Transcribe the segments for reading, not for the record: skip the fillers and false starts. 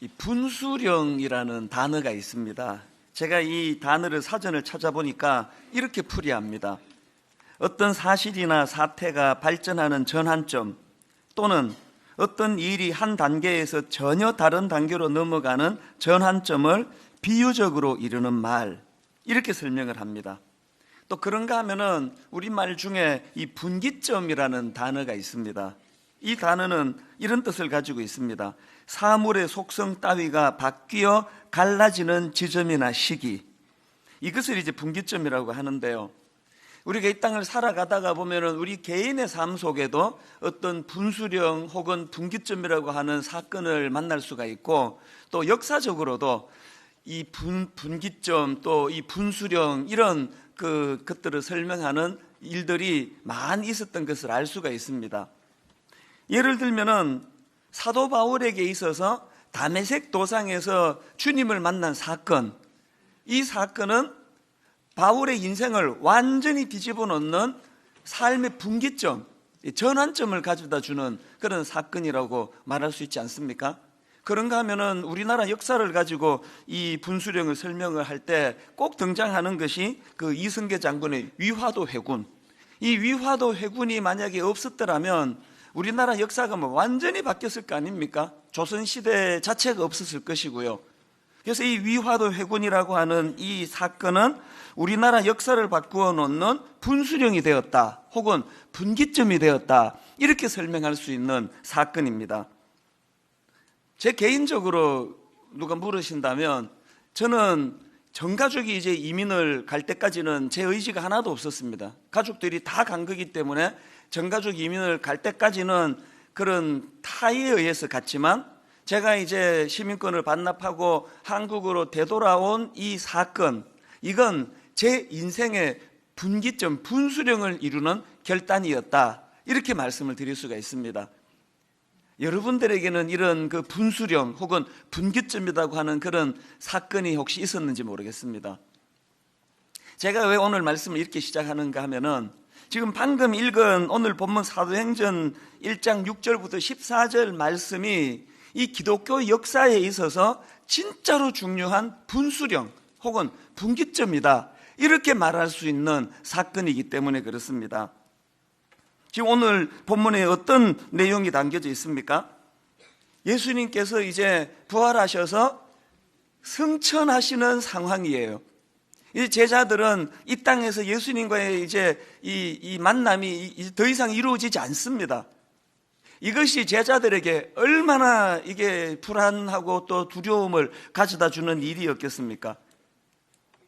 이 분수령이라는 단어가 있습니다. 제가 이 단어를 사전을 찾아보니까 이렇게 풀이합니다. 어떤 사실이나 사태가 발전하는 전환점 또는 어떤 일이 한 단계에서 전혀 다른 단계로 넘어가는 전환점을 비유적으로 이루는 말, 이렇게 설명을 합니다. 또 그런가 하면은 우리말 중에 이 분기점이라는 단어가 있습니다. 이 단어는 이런 뜻을 가지고 있습니다. 사물의 속성 따위가 바뀌어 갈라지는 지점이나 시기, 이것을 이제 분기점이라고 하는데요. 우리가 이 땅을 살아가다가 보면은 우리 개인의 삶 속에도 어떤 분수령 혹은 분기점이라고 하는 사건을 만날 수가 있고, 또 역사적으로도 이 분기점 또 이 분수령 이런 것들을 설명하는 일들이 많이 있었던 것을 알 수가 있습니다. 예를 들면은 사도 바울에게 있어서 다메섹 도상에서 주님을 만난 사건, 이 사건은 바울의 인생을 완전히 뒤집어 놓는 삶의 분기점, 전환점을 가져다 주는 그런 사건이라고 말할 수 있지 않습니까? 그런가 하면은 우리나라 역사를 가지고 이 분수령을 설명을 할 때 꼭 등장하는 것이 그 이승계 장군의 위화도 회군. 이 위화도 회군이 만약에 없었더라면 우리나라 역사가 완전히 바뀌었을 거 아닙니까? 조선시대 자체가 없었을 것이고요. 그래서 이 위화도 회군이라고 하는 이 사건은 우리나라 역사를 바꾸어 놓는 분수령이 되었다, 혹은 분기점이 되었다, 이렇게 설명할 수 있는 사건입니다. 제 개인적으로 누가 물으신다면 저는 전 가족이 이제 이민을 갈 때까지는 제 의지가 하나도 없었습니다. 가족들이 다 간 거기 때문에 전 가족 이민을 갈 때까지는 그런 타의에 의해서 갔지만, 제가 이제 시민권을 반납하고 한국으로 되돌아온 이 사건, 이건 제 인생의 분기점, 분수령을 이루는 결단이었다, 이렇게 말씀을 드릴 수가 있습니다. 여러분들에게는 이런 그 분수령 혹은 분기점이라고 하는 그런 사건이 혹시 있었는지 모르겠습니다. 제가 왜 오늘 말씀을 이렇게 시작하는가 하면은, 지금 방금 읽은 오늘 본문 사도행전 1장 6절부터 14절 말씀이 이 기독교 역사에 있어서 진짜로 중요한 분수령 혹은 분기점이다, 이렇게 말할 수 있는 사건이기 때문에 그렇습니다. 지금 오늘 본문에 어떤 내용이 담겨져 있습니까? 예수님께서 이제 부활하셔서 승천하시는 상황이에요. 이 제자들은 이 땅에서 예수님과의 이제 이 만남이 더 이상 이루어지지 않습니다. 이것이 제자들에게 얼마나 이게 불안하고 또 두려움을 가져다 주는 일이었겠습니까?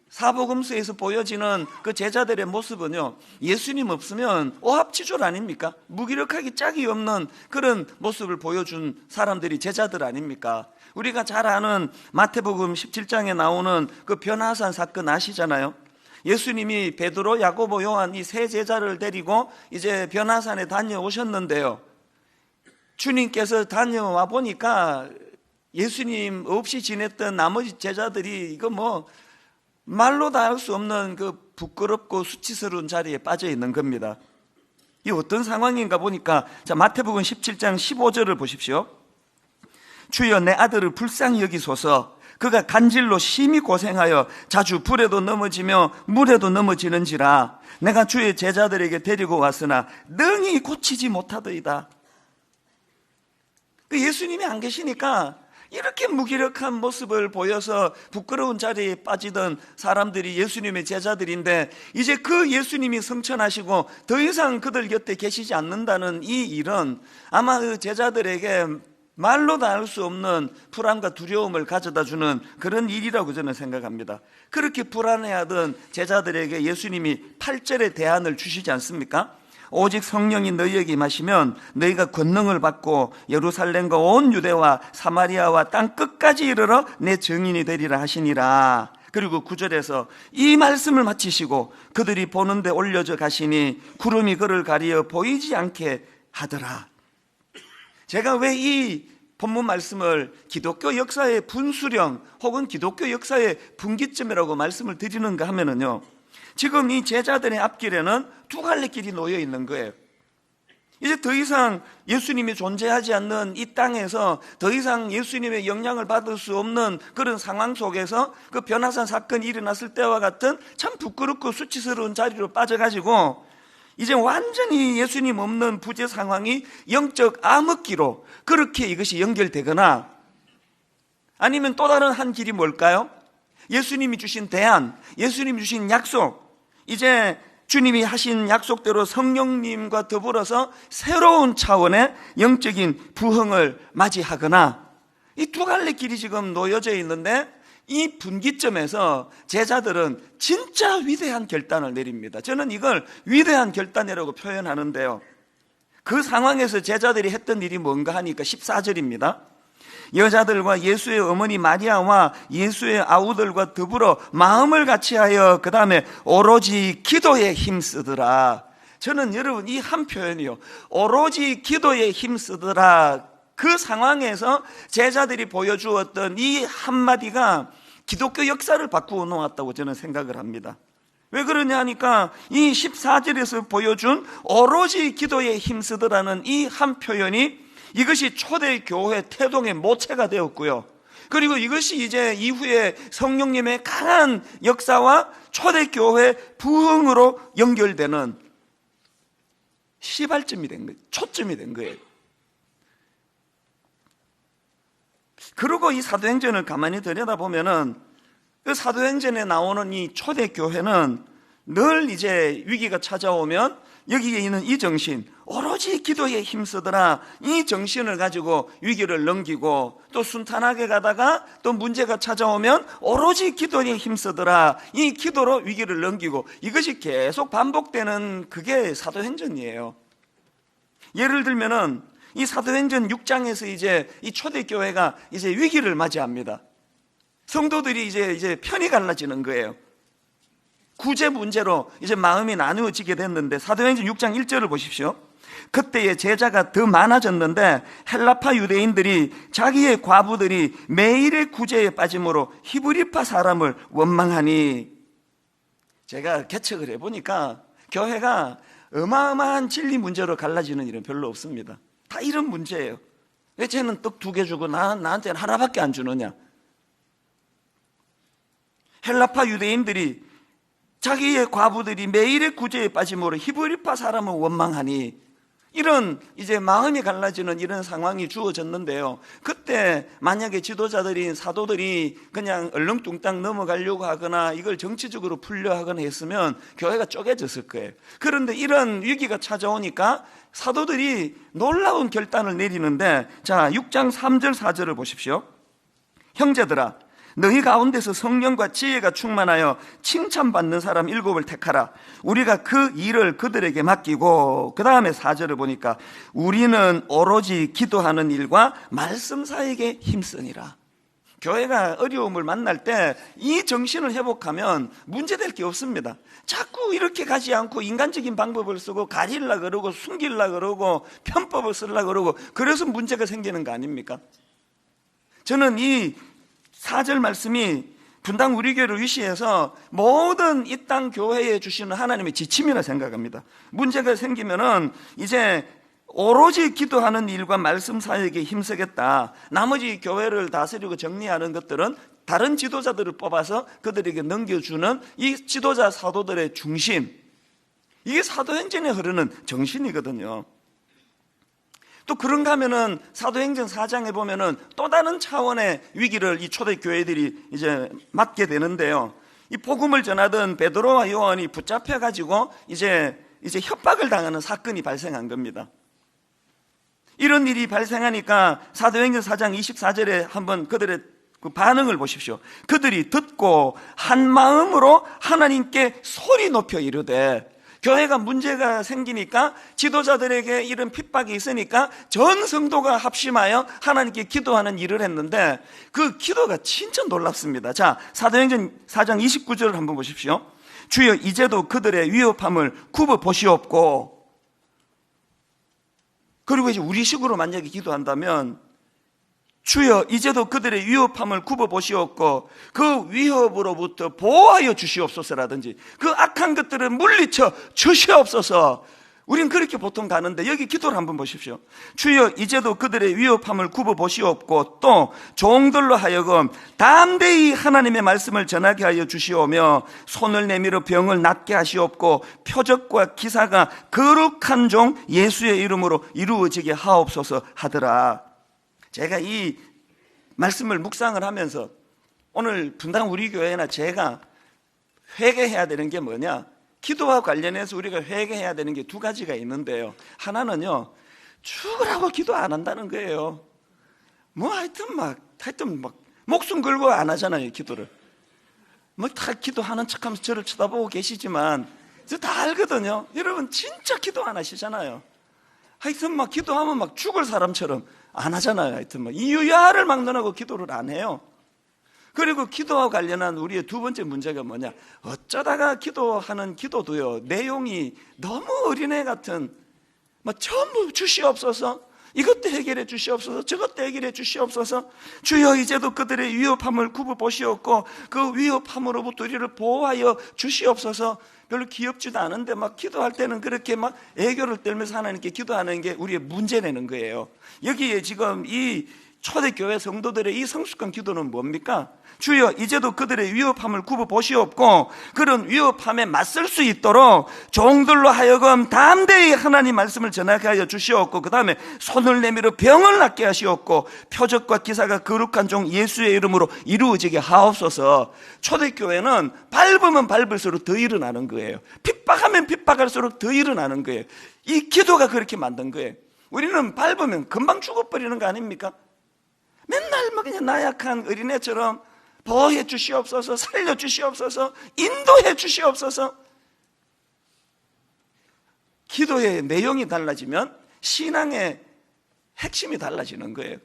사복음서에서 보여지는 그 제자들의 모습은요, 예수님 없으면 오합지졸 아닙니까? 무기력하기 짝이 없는 그런 모습을 보여준 사람들이 제자들 아닙니까? 우리가 잘 아는 마태복음 17장에 나오는 그 변화산 사건 아시잖아요. 예수님이 베드로, 야고보, 요한 이 세 제자를 데리고 이제 변화산에 다녀오셨는데요, 주님께서 다녀와 보니까 예수님 없이 지냈던 나머지 제자들이 이거 말로 다 할 수 없는 그 부끄럽고 수치스러운 자리에 빠져 있는 겁니다. 이 어떤 상황인가 보니까, 자, 마태복음 17장 15절을 보십시오. 주여 내 아들을 불쌍히 여기소서. 그가 간질로 심히 고생하여 자주 불에도 넘어지며 물에도 넘어지는지라. 내가 주의 제자들에게 데리고 왔으나 능히 고치지 못하더이다. 그 예수님이 안 계시니까 이렇게 무기력한 모습을 보여서 부끄러운 자리에 빠지던 사람들이 예수님의 제자들인데, 이제 그 예수님이 승천하시고 더 이상 그들 곁에 계시지 않는다는 이 일은 아마 그 제자들에게 말로 다 할 수 없는 불안과 두려움을 가져다 주는 그런 일이라고 저는 생각합니다. 그렇게 불안해하던 제자들에게 예수님이 8절의 대안을 주시지 않습니까? 오직 성령이 너희에게 임하시면 너희가 권능을 받고 예루살렘과 온 유대와 사마리아와 땅 끝까지 이르러 내 증인이 되리라 하시니라. 그리고 9절에서 이 말씀을 마치시고 그들이 보는데 올려져 가시니 구름이 그를 가리어 보이지 않게 하더라. 제가 왜 이 본문 말씀을 기독교 역사의 분수령 혹은 기독교 역사의 분기점이라고 말씀을 드리는가 하면은요, 지금 이 제자들의 앞길에는 두 갈래 길이 놓여 있는 거예요. 이제 더 이상 예수님이 존재하지 않는 이 땅에서 더 이상 예수님의 영향을 받을 수 없는 그런 상황 속에서 그 변화산 사건이 일어났을 때와 같은 참 부끄럽고 수치스러운 자리로 빠져가지고 이제 완전히 예수님 없는 부재 상황이 영적 암흑기로 그렇게 이것이 연결되거나, 아니면 또 다른 한 길이 뭘까요? 예수님이 주신 대안, 예수님이 주신 약속, 이제 주님이 하신 약속대로 성령님과 더불어서 새로운 차원의 영적인 부흥을 맞이하거나, 이 두 갈래 길이 지금 놓여져 있는데, 이 분기점에서 제자들은 진짜 위대한 결단을 내립니다. 저는 이걸 위대한 결단이라고 표현하는데요, 그 상황에서 제자들이 했던 일이 뭔가 하니까 14절입니다. 여자들과 예수의 어머니 마리아와 예수의 아우들과 더불어 마음을 같이하여 그 다음에 오로지 기도에 힘쓰더라. 저는 여러분 이 한 표현이요, 오로지 기도에 힘쓰더라, 그 상황에서 제자들이 보여주었던 이 한마디가 기독교 역사를 바꾸어 놓았다고 저는 생각을 합니다. 왜 그러냐 하니까 이 14절에서 보여준 오로지 기도에 힘쓰더라는 이 한 표현이 이것이 초대교회 태동의 모체가 되었고요, 그리고 이것이 이제 이후에 성령님의 강한 역사와 초대교회 부흥으로 연결되는 시발점이 된 거예요. 초점이 된 거예요. 그리고 이 사도행전을 가만히 들여다보면은 그 사도행전에 나오는 이 초대교회는 늘 이제 위기가 찾아오면 여기에 있는 이 정신, 오로지 기도에 힘쓰더라, 이 정신을 가지고 위기를 넘기고, 또 순탄하게 가다가 또 문제가 찾아오면 오로지 기도에 힘쓰더라, 이 기도로 위기를 넘기고, 이것이 계속 반복되는 그게 사도행전이에요. 예를 들면은 이 사도행전 6장에서 이제 이 초대교회가 이제 위기를 맞이합니다. 성도들이 이제 편이 갈라지는 거예요. 구제 문제로 이제 마음이 나누어지게 됐는데, 사도행전 6장 1절을 보십시오. 그때의 제자가 더 많아졌는데 헬라파 유대인들이 자기의 과부들이 매일의 구제에 빠짐으로 히브리파 사람을 원망하니. 제가 개척을 해보니까 교회가 어마어마한 진리 문제로 갈라지는 일은 별로 없습니다. 다 이런 문제예요. 왜 쟤는 떡 2개 주고 나한테는 하나밖에 안 주느냐. 헬라파 유대인들이 자기의 과부들이 매일의 구제에 빠짐으로 히브리파 사람을 원망하니, 이런 이제 마음이 갈라지는 이런 상황이 주어졌는데요, 그때 만약에 지도자들인 사도들이 그냥 얼렁뚱땅 넘어가려고 하거나 이걸 정치적으로 풀려 하거나 했으면 교회가 쪼개졌을 거예요. 그런데 이런 위기가 찾아오니까 사도들이 놀라운 결단을 내리는데, 자 6장 3절 4절을 보십시오. 형제들아, 너희 가운데서 성령과 지혜가 충만하여 칭찬받는 사람 7을 택하라. 우리가 그 일을 그들에게 맡기고, 그 다음에 4절을 보니까 우리는 오로지 기도하는 일과 말씀 사역에 힘쓰니라. 교회가 어려움을 만날 때 이 정신을 회복하면 문제될 게 없습니다. 자꾸 이렇게 가지 않고 인간적인 방법을 쓰고 가리려고 그러고 숨기려고 그러고 편법을 쓰려고 그러고, 그래서 문제가 생기는 거 아닙니까? 저는 이 4절 말씀이 분당 우리 교회를 위시해서 모든 이 땅 교회에 주시는 하나님의 지침이라 생각합니다. 문제가 생기면은 이제 오로지 기도하는 일과 말씀 사역에 힘쓰겠다. 나머지 교회를 다스리고 정리하는 것들은 다른 지도자들을 뽑아서 그들에게 넘겨주는 이 지도자 사도들의 중심, 이게 사도행전에 흐르는 정신이거든요. 또 그런가 하면은 사도행전 4장에 보면은 또 다른 차원의 위기를 이 초대교회들이 이제 맞게 되는데요, 이 복음을 전하던 베드로와 요한이 붙잡혀가지고 이제 협박을 당하는 사건이 발생한 겁니다. 이런 일이 발생하니까 사도행전 4장 24절에 한번 그들의 그 반응을 보십시오. 그들이 듣고 한 마음으로 하나님께 소리 높여 이르되, 교회가 문제가 생기니까 지도자들에게 이런 핍박이 있으니까 전 성도가 합심하여 하나님께 기도하는 일을 했는데, 그 기도가 진짜 놀랍습니다. 자, 사도행전 4장 29절을 한번 보십시오. 주여 이제도 그들의 위협함을 굽어 보시옵고. 그리고 이제 우리식으로 만약에 기도한다면, 주여 이제도 그들의 위협함을 굽어 보시옵고 그 위협으로부터 보호하여 주시옵소서라든지, 그 악한 것들을 물리쳐 주시옵소서, 우린 그렇게 보통 가는데 여기 기도를 한번 보십시오. 주여 이제도 그들의 위협함을 굽어보시옵고 또 종들로 하여금 담대히 하나님의 말씀을 전하게 하여 주시오며 손을 내밀어 병을 낫게 하시옵고 표적과 기사가 거룩한 종 예수의 이름으로 이루어지게 하옵소서 하더라. 제가 이 말씀을 묵상을 하면서 오늘 분당 우리 교회나 제가 회개해야 되는 게 뭐냐, 기도와 관련해서 우리가 회개해야 되는 게 두 가지가 있는데요. 하나는요, 죽으라고 기도 안 한다는 거예요. 뭐 하여튼 막 목숨 걸고 안 하잖아요, 기도를. 뭐 다 기도하는 척하면서 저를 쳐다보고 계시지만 저 다 알거든요. 여러분 진짜 기도 안 하시잖아요. 하여튼 막 기도하면 막 죽을 사람처럼 안 하잖아요. 하여튼 막 이유야를 막론하고 기도를 안 해요. 그리고 기도와 관련한 우리의 두 번째 문제가 뭐냐, 어쩌다가 기도하는 기도도요, 내용이 너무 어린애 같은 전부 주시옵소서, 이것도 해결해 주시옵소서, 저것도 해결해 주시옵소서, 주여 이제도 그들의 위협함을 굽어보시옵고 그 위협함으로부터 우리를 보호하여 주시옵소서. 별로 귀엽지도 않은데 막 기도할 때는 그렇게 막 애교를 떨면서 하나님께 기도하는 게 우리의 문제라는 거예요. 여기에 지금 이 초대교회 성도들의 이 성숙한 기도는 뭡니까? 주여 이제도 그들의 위협함을 굽어보시옵고 그런 위협함에 맞설 수 있도록 종들로 하여금 담대히 하나님 말씀을 전하게 하여 주시옵고 그 다음에 손을 내밀어 병을 낫게 하시옵고 표적과 기사가 거룩한 종 예수의 이름으로 이루어지게 하옵소서. 초대교회는 밟으면 밟을수록 더 일어나는 거예요. 핍박하면 핍박할수록 더 일어나는 거예요. 이 기도가 그렇게 만든 거예요. 우리는 밟으면 금방 죽어버리는 거 아닙니까? 맨날 막 그냥 나약한 어린애처럼 보호해 주시옵소서, 살려 주시옵소서, 인도해 주시옵소서. 기도의 내용이 달라지면 신앙의 핵심이 달라지는 거예요.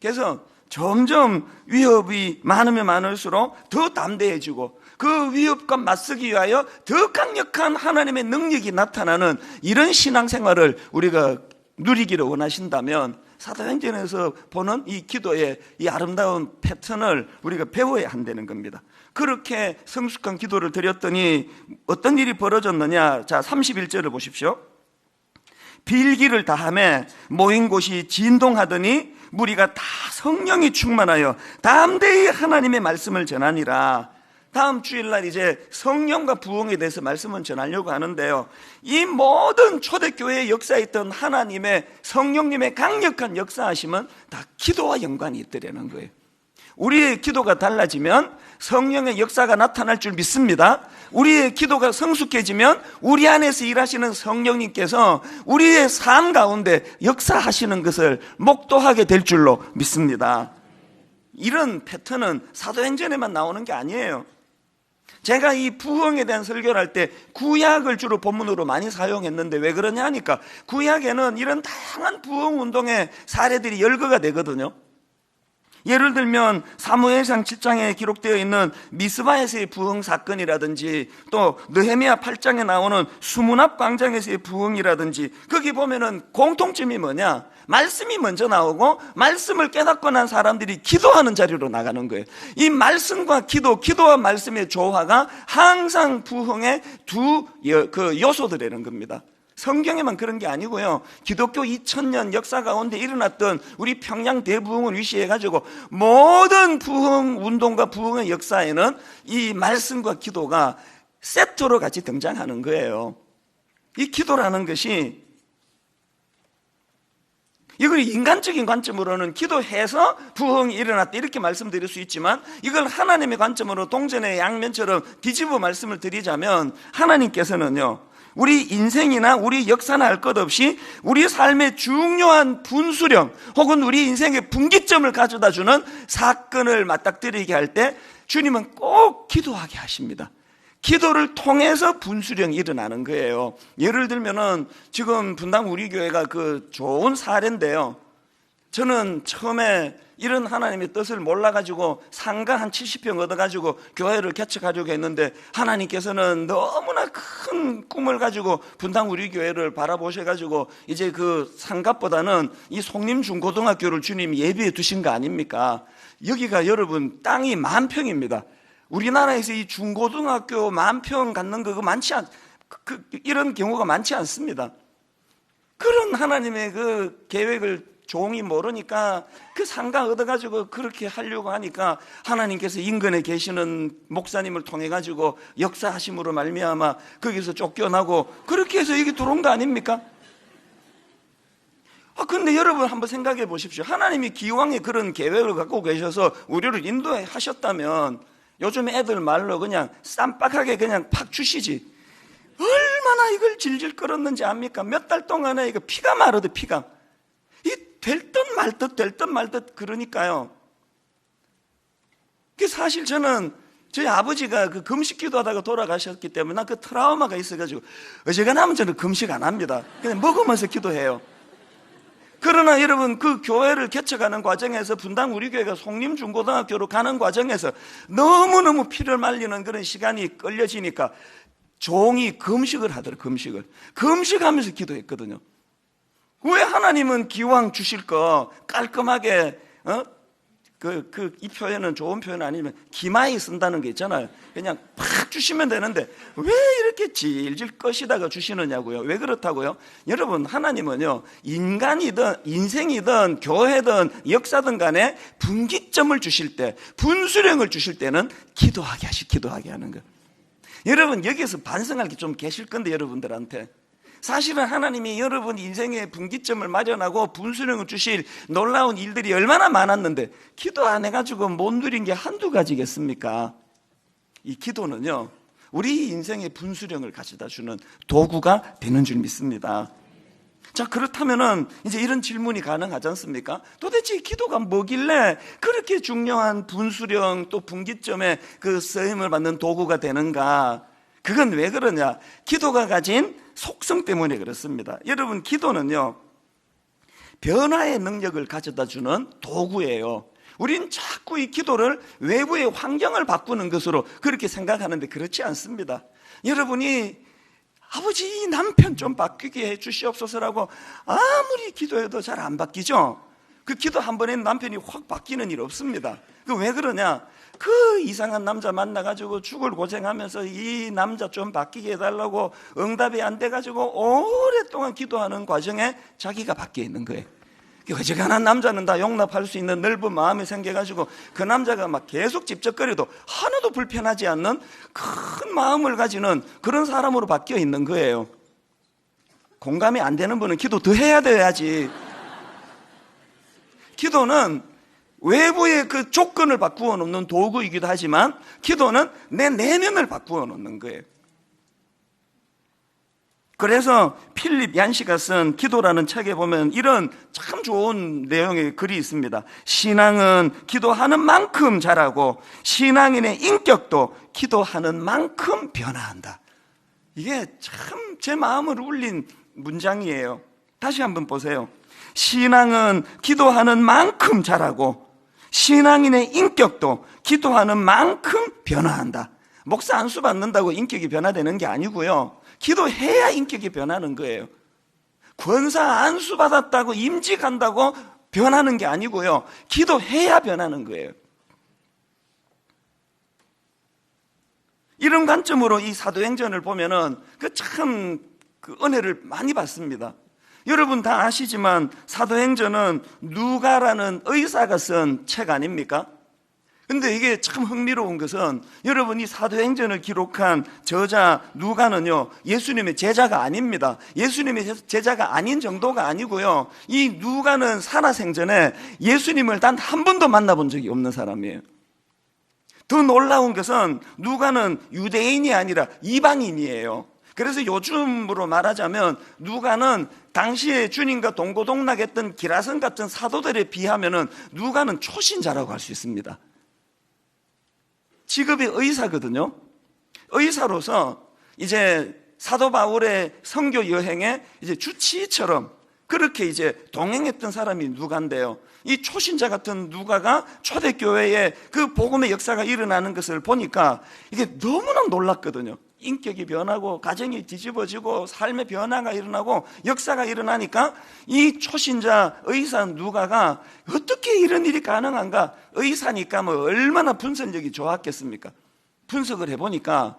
그래서 점점 위협이 많으면 많을수록 더 담대해지고 그 위협과 맞서기 위하여 더 강력한 하나님의 능력이 나타나는 이런 신앙생활을 우리가 누리기를 원하신다면 사도행전에서 보는 이 기도의 이 아름다운 패턴을 우리가 배워야 한다는 겁니다. 그렇게 성숙한 기도를 드렸더니 어떤 일이 벌어졌느냐. 자, 31절을 보십시오. 빌기를 다하며 모인 곳이 진동하더니 무리가 다 성령이 충만하여 담대히 하나님의 말씀을 전하니라. 다음 주일날 이제 성령과 부흥에 대해서 말씀을 전하려고 하는데요, 이 모든 초대교회의 역사에 있던 하나님의 성령님의 강력한 역사하심은 다 기도와 연관이 있더라는 거예요. 우리의 기도가 달라지면 성령의 역사가 나타날 줄 믿습니다. 우리의 기도가 성숙해지면 우리 안에서 일하시는 성령님께서 우리의 삶 가운데 역사하시는 것을 목도하게 될 줄로 믿습니다. 이런 패턴은 사도행전에만 나오는 게 아니에요. 제가 이 부흥에 대한 설교를 할 때 구약을 주로 본문으로 많이 사용했는데 왜 그러냐 하니까 구약에는 이런 다양한 부흥 운동의 사례들이 열거가 되거든요. 예를 들면 사무엘상 7장에 기록되어 있는 미스바에서의 부흥 사건이라든지 또 느헤미야 8장에 나오는 수문앞 광장에서의 부흥이라든지 거기 보면은 공통점이 뭐냐, 말씀이 먼저 나오고 말씀을 깨닫고 난 사람들이 기도하는 자리로 나가는 거예요. 이 말씀과 기도와 말씀의 조화가 항상 부흥의 두 요소들이라는 겁니다. 성경에만 그런 게 아니고요, 기독교 2000년 역사 가운데 일어났던 우리 평양 대부흥을 위시해가지고 모든 부흥 운동과 부흥의 역사에는 이 말씀과 기도가 세트로 같이 등장하는 거예요. 이 기도라는 것이, 이걸 인간적인 관점으로는 기도해서 부흥이 일어났다 이렇게 말씀드릴 수 있지만, 이걸 하나님의 관점으로 동전의 양면처럼 뒤집어 말씀을 드리자면 하나님께서는요, 우리 인생이나 우리 역사나 할 것 없이 우리 삶의 중요한 분수령 혹은 우리 인생의 분기점을 가져다주는 사건을 맞닥뜨리게 할 때 주님은 꼭 기도하게 하십니다. 기도를 통해서 분수령이 일어나는 거예요. 예를 들면은 지금 분당 우리 교회가 그 좋은 사례인데요, 저는 처음에 이런 하나님의 뜻을 몰라가지고 상가 한 70평 얻어가지고 교회를 개척하려고 했는데 하나님께서는 너무나 큰 꿈을 가지고 분당 우리 교회를 바라보셔가지고 이제 그 상가보다는 이 송림 중고등학교를 주님이 예비해 두신 거 아닙니까? 여기가 여러분 땅이 10,000평입니다. 우리나라에서 이 중고등학교 10,000평 갖는 거 이런 경우가 많지 않습니다. 그런 하나님의 그 계획을 종이 모르니까 그 상가 얻어가지고 그렇게 하려고 하니까 하나님께서 인근에 계시는 목사님을 통해 가지고 역사하심으로 말미암아 거기서 쫓겨나고 그렇게 해서 여기 들어온 거 아닙니까? 근데 여러분 한번 생각해 보십시오. 하나님이 기왕에 그런 계획을 갖고 계셔서 우리를 인도하셨다면 요즘 애들 말로 그냥 쌈박하게 그냥 팍 주시지. 얼마나 이걸 질질 끌었는지 압니까? 몇 달 동안에 이거 피가 마르듯 피가. 이 될 듯 말 듯 될 듯 말 듯 그러니까요. 사실 저는 저희 아버지가 그 금식 기도하다가 돌아가셨기 때문에 난 그 트라우마가 있어가지고 어지간하면 저는 금식 안 합니다. 그냥 먹으면서 기도해요. 그러나 여러분 그 교회를 개척하는 과정에서 분당 우리 교회가 송림중고등학교로 가는 과정에서 너무너무 피를 말리는 그런 시간이 끌려지니까 종이 금식을 하더라고요. 금식하면서 기도했거든요. 왜 하나님은 기왕 주실 거 깔끔하게 이 표현은 좋은 표현 아니면 기마이 쓴다는 게 있잖아요. 그냥 팍 주시면 되는데 왜 이렇게 질질 꺼시다가 주시느냐고요. 왜 그렇다고요? 여러분 하나님은요 인간이든 인생이든 교회든 역사든 간에 분기점을 주실 때 분수령을 주실 때는 기도하게 하는 거예요. 여러분 여기에서 반성할 게 좀 계실 건데 여러분들한테 사실은 하나님이 여러분 인생의 분기점을 마련하고 분수령을 주실 놀라운 일들이 얼마나 많았는데 기도 안 해가지고 못 누린 게 한두 가지겠습니까? 이 기도는요 우리 인생의 분수령을 가져다 주는 도구가 되는 줄 믿습니다. 자 그렇다면은 이제 이런 질문이 가능하지 않습니까? 도대체 이 기도가 뭐길래 그렇게 중요한 분수령 또 분기점에 그 쓰임을 받는 도구가 되는가? 그건 왜 그러냐? 기도가 가진 속성 때문에 그렇습니다. 여러분 기도는요 변화의 능력을 가져다 주는 도구예요. 우린 자꾸 이 기도를 외부의 환경을 바꾸는 것으로 그렇게 생각하는데 그렇지 않습니다. 여러분이 아버지 이 남편 좀 바뀌게 해 주시옵소서라고 아무리 기도해도 잘 안 바뀌죠. 그 기도 한 번에 남편이 확 바뀌는 일 없습니다. 그 왜 그러냐? 그 이상한 남자 만나가지고 죽을 고생하면서 이 남자 좀 바뀌게 해달라고 응답이 안 돼가지고 오랫동안 기도하는 과정에 자기가 바뀌어 있는 거예요. 어지간한 남자는 다 용납할 수 있는 넓은 마음이 생겨가지고 그 남자가 막 계속 집적거려도 하나도 불편하지 않는 큰 마음을 가지는 그런 사람으로 바뀌어 있는 거예요. 공감이 안 되는 분은 기도 더 해야 돼야지. 기도는 외부의 그 조건을 바꾸어 놓는 도구이기도 하지만 기도는 내 내면을 바꾸어 놓는 거예요. 그래서 필립 얀시가 쓴 기도라는 책에 보면 이런 참 좋은 내용의 글이 있습니다. 신앙은 기도하는 만큼 자라고 신앙인의 인격도 기도하는 만큼 변화한다. 이게 참 제 마음을 울린 문장이에요. 다시 한번 보세요. 신앙은 기도하는 만큼 자라고 신앙인의 인격도 기도하는 만큼 변화한다. 목사 안수 받는다고 인격이 변화되는 게 아니고요. 기도해야 인격이 변하는 거예요. 권사 안수 받았다고 임직한다고 변하는 게 아니고요. 기도해야 변하는 거예요. 이런 관점으로 이 사도행전을 보면은 그 은혜를 많이 받습니다. 여러분 다 아시지만 사도행전은 누가라는 의사가 쓴 책 아닙니까? 근데 이게 참 흥미로운 것은 여러분 이 사도행전을 기록한 저자 누가는요 예수님의 제자가 아닙니다. 예수님의 제자가 아닌 정도가 아니고요. 이 누가는 살아생전에 예수님을 단 한 번도 만나본 적이 없는 사람이에요. 더 놀라운 것은 누가는 유대인이 아니라 이방인이에요. 그래서 요즘으로 말하자면 누가는 당시에 주님과 동고동락했던 기라성 같은 사도들에 비하면은 누가는 초신자라고 할 수 있습니다. 직업이 의사거든요. 의사로서 이제 사도 바울의 선교 여행에 이제 주치의처럼 그렇게 이제 동행했던 사람이 누가인데요. 이 초신자 같은 누가가 초대교회에 그 복음의 역사가 일어나는 것을 보니까 이게 너무나 놀랐거든요. 인격이 변하고 가정이 뒤집어지고 삶의 변화가 일어나고 역사가 일어나니까 이 초신자 의사 누가가 어떻게 이런 일이 가능한가? 의사니까 뭐 얼마나 분석력이 좋았겠습니까? 분석을 해보니까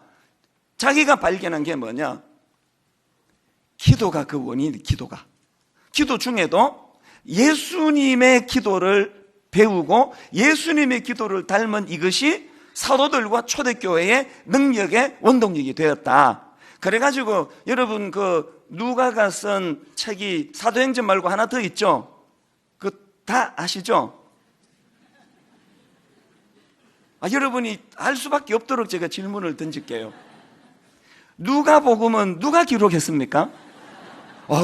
자기가 발견한 게 뭐냐? 기도가 그 원인이 기도가 기도 중에도 예수님의 기도를 배우고 예수님의 기도를 닮은 이것이 사도들과 초대교회의 능력의 원동력이 되었다. 그래가지고 여러분 그 누가가 쓴 책이 사도행전 말고 하나 더 있죠? 그 다 아시죠? 여러분이 알 수밖에 없도록 제가 질문을 던질게요. 누가복음은 누가 기록했습니까?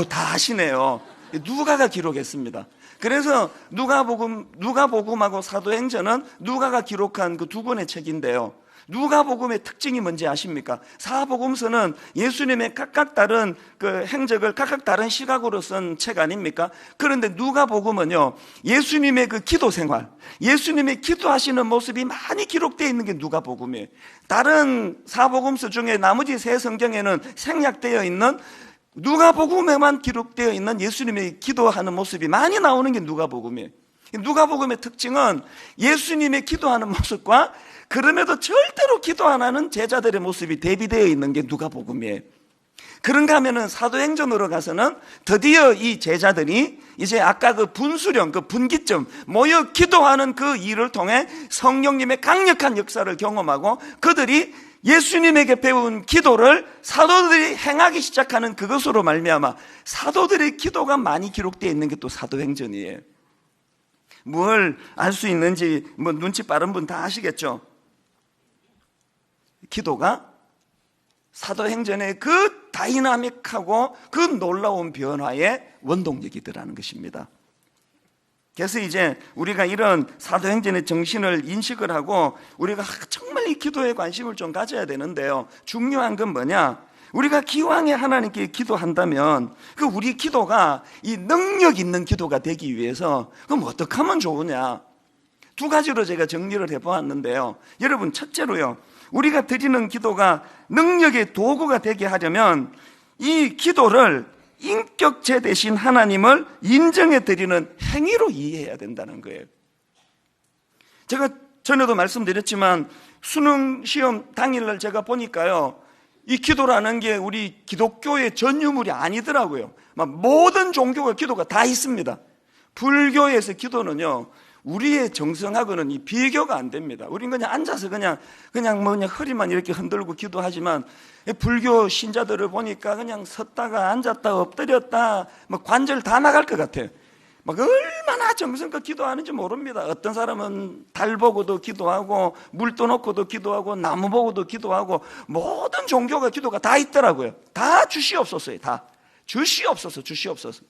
다 아시네요. 누가가 기록했습니다. 그래서 누가복음하고 사도행전은 누가가 기록한 그 두 권의 책인데요. 누가복음의 특징이 뭔지 아십니까? 사복음서는 예수님의 각각 다른 그 행적을 각각 다른 시각으로 쓴 책 아닙니까? 그런데 누가복음은요, 예수님의 그 기도 생활, 예수님의 기도하시는 모습이 많이 기록되어 있는 게 누가복음이에요. 다른 사복음서 중에 나머지 세 성경에는 생략되어 있는 누가복음에만 기록되어 있는 예수님의 기도하는 모습이 많이 나오는 게 누가복음이에요. 누가복음의 특징은 예수님의 기도하는 모습과 그럼에도 절대로 기도 안 하는 제자들의 모습이 대비되어 있는 게 누가복음이에요. 그런가 하면은 사도행전으로 가서는 드디어 이 제자들이 이제 아까 그 분수령, 그 분기점, 모여 기도하는 그 일을 통해 성령님의 강력한 역사를 경험하고 그들이 예수님에게 배운 기도를 사도들이 행하기 시작하는 그것으로 말미암아 사도들의 기도가 많이 기록되어 있는 게 또 사도행전이에요. 뭘 알 수 있는지 뭐 눈치 빠른 분 다 아시겠죠? 기도가 사도행전의 그 다이나믹하고 그 놀라운 변화의 원동력이더라는 것입니다. 그래서 이제 우리가 이런 사도행전의 정신을 인식을 하고 우리가 정말 이 기도에 관심을 좀 가져야 되는데요. 중요한 건 뭐냐? 우리가 기왕에 하나님께 기도한다면 그 우리 기도가 이 능력 있는 기도가 되기 위해서 그럼 어떻게 하면 좋으냐? 두 가지로 제가 정리를 해보았는데요. 여러분, 첫째로요, 우리가 드리는 기도가 능력의 도구가 되게 하려면 이 기도를 인격체 대신 하나님을 인정해 드리는 행위로 이해해야 된다는 거예요. 제가 전에도 말씀드렸지만 수능 시험 당일날 제가 보니까요, 이 기도라는 게 우리 기독교의 전 유물이 아니더라고요. 모든 종교가 기도가 다 있습니다. 불교에서 기도는요, 우리의 정성하고는 이 비교가 안 됩니다. 우리는 그냥 앉아서 그냥 허리만 이렇게 흔들고 기도하지만 불교 신자들을 보니까 그냥 섰다가 앉았다 엎드렸다 관절 다 나갈 것 같아요. 얼마나 정성껏 기도하는지 모릅니다. 어떤 사람은 달 보고도 기도하고 물 떠놓고도 기도하고 나무 보고도 기도하고 모든 종교가 기도가 다 있더라고요. 다 주시옵소서요. 다 주시옵소서.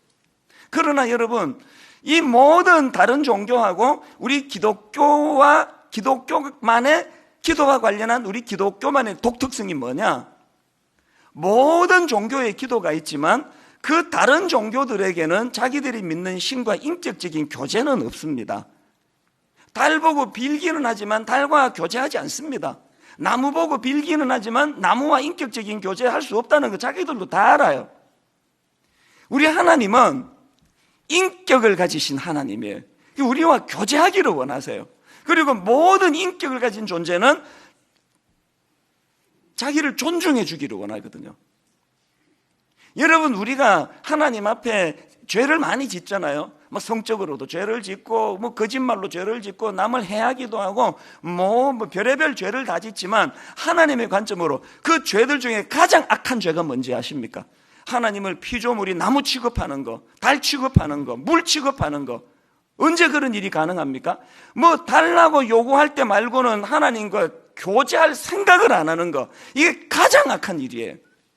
그러나 여러분, 이 모든 다른 종교하고 우리 기독교와 기독교만의 기도와 관련한 우리 기독교만의 독특성이 뭐냐? 모든 종교의 기도가 있지만 그 다른 종교들에게는 자기들이 믿는 신과 인격적인 교제는 없습니다. 달 보고 빌기는 하지만 달과 교제하지 않습니다. 나무 보고 빌기는 하지만 나무와 인격적인 교제할 수 없다는 거 자기들도 다 알아요. 우리 하나님은 인격을 가지신 하나님이에요. 우리와 교제하기를 원하세요. 그리고 모든 인격을 가진 존재는 자기를 존중해 주기를 원하거든요. 여러분, 우리가 하나님 앞에 죄를 많이 짓잖아요. 성적으로도 죄를 짓고 거짓말로 죄를 짓고 남을 해하기도 하고 별의별 죄를 다 짓지만 하나님의 관점으로 그 죄들 중에 가장 악한 죄가 뭔지 아십니까? 하나님을 피조물이 나무 취급하는 거, 달 취급하는 거, 물 취급하는 거. 언제 그런 일이 가능합니까? 달라고 요구할 때 말고는 하나님과 교제할 생각을 안 하는 거. 이게 가장 악한 일이에요.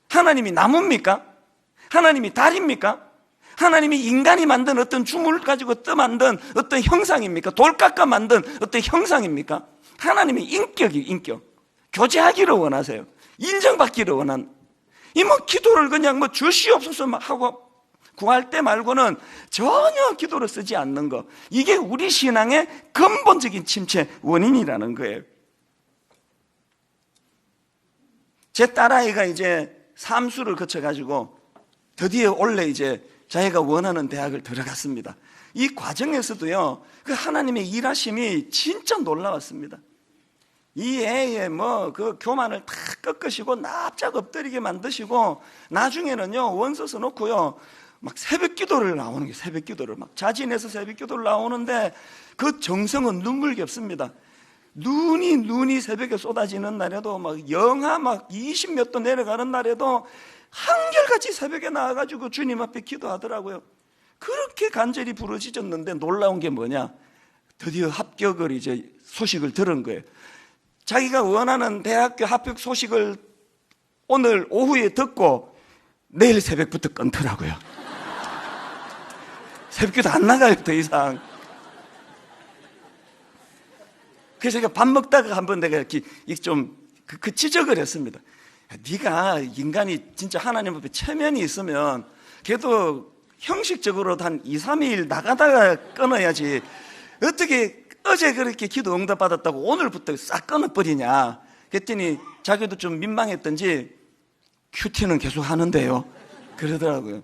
하나님이 나무입니까? 하나님이 달입니까? 하나님이 인간이 만든 어떤 주물을 가지고 만든 어떤 형상입니까? 돌 깎아 만든 어떤 형상입니까? 하나님이 인격. 교제하기를 원하세요. 인정받기를 원한. 기도를 그냥 주시옵소서 하고 구할 때 말고는 전혀 기도를 쓰지 않는 거. 이게 우리 신앙의 근본적인 침체 원인이라는 거예요. 제 딸아이가 이제 삼수를 거쳐가지고 드디어 원래 이제 자기가 원하는 대학을 들어갔습니다. 이 과정에서도요, 그 하나님의 일하심이 진짜 놀라웠습니다. 이 애의 그 교만을 다 꺾으시고 납작 엎드리게 만드시고 나중에는요, 원서 써놓고요, 막 새벽 기도를 나오는 게 새벽 기도를 막 자진해서 새벽 기도를 나오는데 그 정성은 눈물겹습니다. 눈이 새벽에 쏟아지는 날에도 막 영하 막 20몇 도 내려가는 날에도 한결같이 새벽에 나와가지고 주님 앞에 기도하더라고요. 그렇게 간절히 부르짖었는데 놀라운 게 뭐냐? 드디어 합격을 이제 소식을 들은 거예요. 자기가 원하는 대학교 합격 소식을 오늘 오후에 듣고 내일 새벽부터 끊더라고요. 새벽기도 안 나가요, 더 이상. 그래서 제가 밥 먹다가 한번 내가 이렇게 좀 지적을 했습니다. 네가 인간이 진짜 하나님 앞에 체면이 있으면 그래도 형식적으로 한 2, 3일 나가다가 끊어야지 어떻게 어제 그렇게 기도 응답 받았다고 오늘부터 싹 끊어버리냐. 그랬더니 자기도 좀 민망했던지 큐티는 계속 하는데요 그러더라고요.